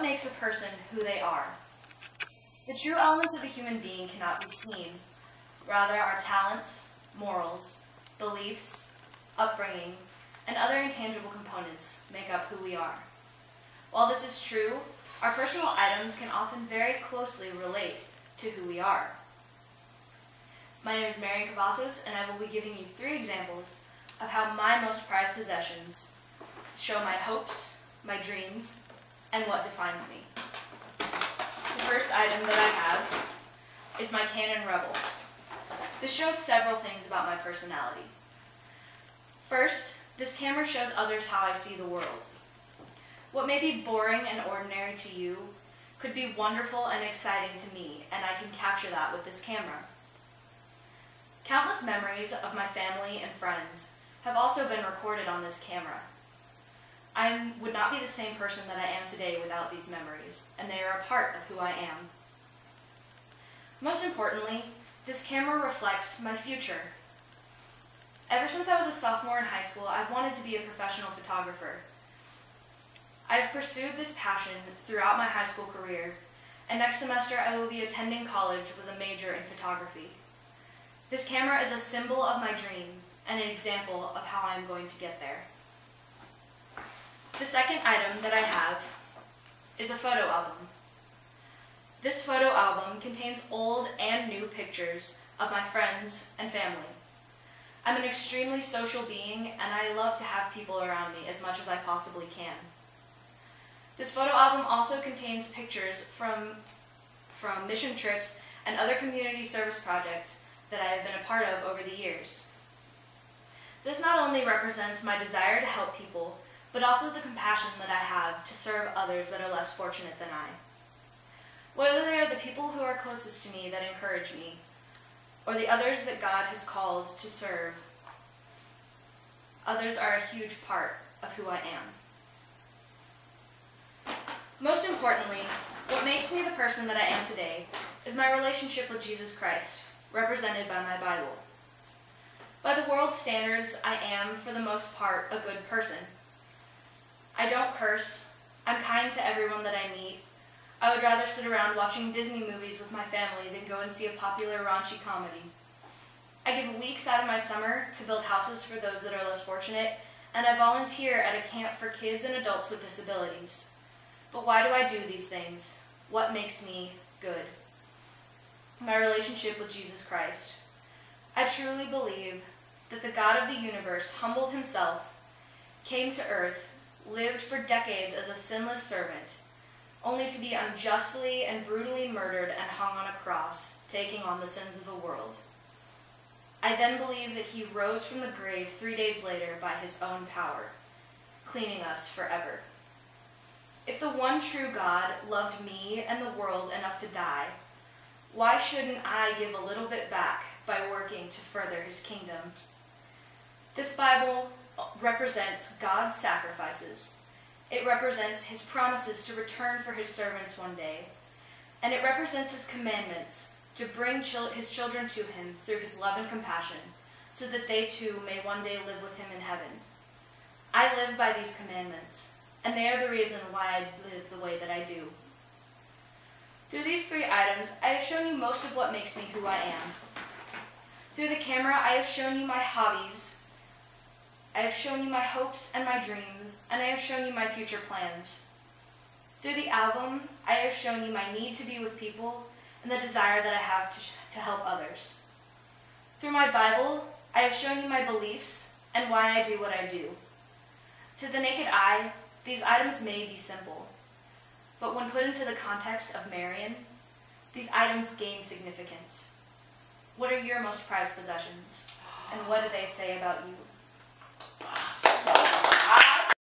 what makes a person who they are. The true elements of a human being cannot be seen. Rather, our talents, morals, beliefs, upbringing, and other intangible components make up who we are. While this is true, our personal items can often very closely relate to who we are. My name is Marien Cavazos, and I will be giving you 3 examples of how my most prized possessions show my hopes, my dreams, and what defines me. The first item that I have is my Canon Rebel. This shows several things about my personality. First, this camera shows others how I see the world. What may be boring and ordinary to you could be wonderful and exciting to me, and I can capture that with this camera. Countless memories of my family and friends have also been recorded on this camera. I would not be the same person that I am today without these memories, and they are a part of who I am. Most importantly, this camera reflects my future. Ever since I was a sophomore in high school, I've wanted to be a professional photographer. I've pursued this passion throughout my high school career, and next semester I will be attending college with a major in photography. This camera is a symbol of my dream and an example of how I'm going to get there. The second item that I have is a photo album. This photo album contains old and new pictures of my friends and family. I'm an extremely social being, and I love to have people around me as much as I possibly can. This photo album also contains pictures from mission trips and other community service projects that I have been a part of over the years. This not only represents my desire to help people, but also the compassion that I have to serve others that are less fortunate than I. Whether they are the people who are closest to me that encourage me, or the others that God has called to serve, others are a huge part of who I am. Most importantly, what makes me the person that I am today is my relationship with Jesus Christ, represented by my Bible. By the world's standards, I am, for the most part, a good person. I don't curse. I'm kind to everyone that I meet. I would rather sit around watching Disney movies with my family than go and see a popular raunchy comedy. I give weeks out of my summer to build houses for those that are less fortunate, and I volunteer at a camp for kids and adults with disabilities. But why do I do these things? What makes me good? My relationship with Jesus Christ. I truly believe that the God of the universe humbled himself, came to earth, lived for decades as a sinless servant, only to be unjustly and brutally murdered and hung on a cross, taking on the sins of the world. I then believe that he rose from the grave 3 days later by his own power, cleaning us forever. If the one true God loved me and the world enough to die, why shouldn't I give a little bit back by working to further his kingdom? This Bible represents God's sacrifices. It represents his promises to return for his servants one day. And it represents his commandments to bring his children to him through his love and compassion, so that they too may one day live with him in heaven. I live by these commandments, and they are the reason why I live the way that I do. Through these 3 items, I have shown you most of what makes me who I am. Through the camera, I have shown you my hobbies, I have shown you my hopes and my dreams, and I have shown you my future plans. Through the album, I have shown you my need to be with people and the desire that I have to help others. Through my Bible, I have shown you my beliefs and why I do what I do. To the naked eye, these items may be simple, but when put into the context of Marien, these items gain significance. What are your most prized possessions, and what do they say about you?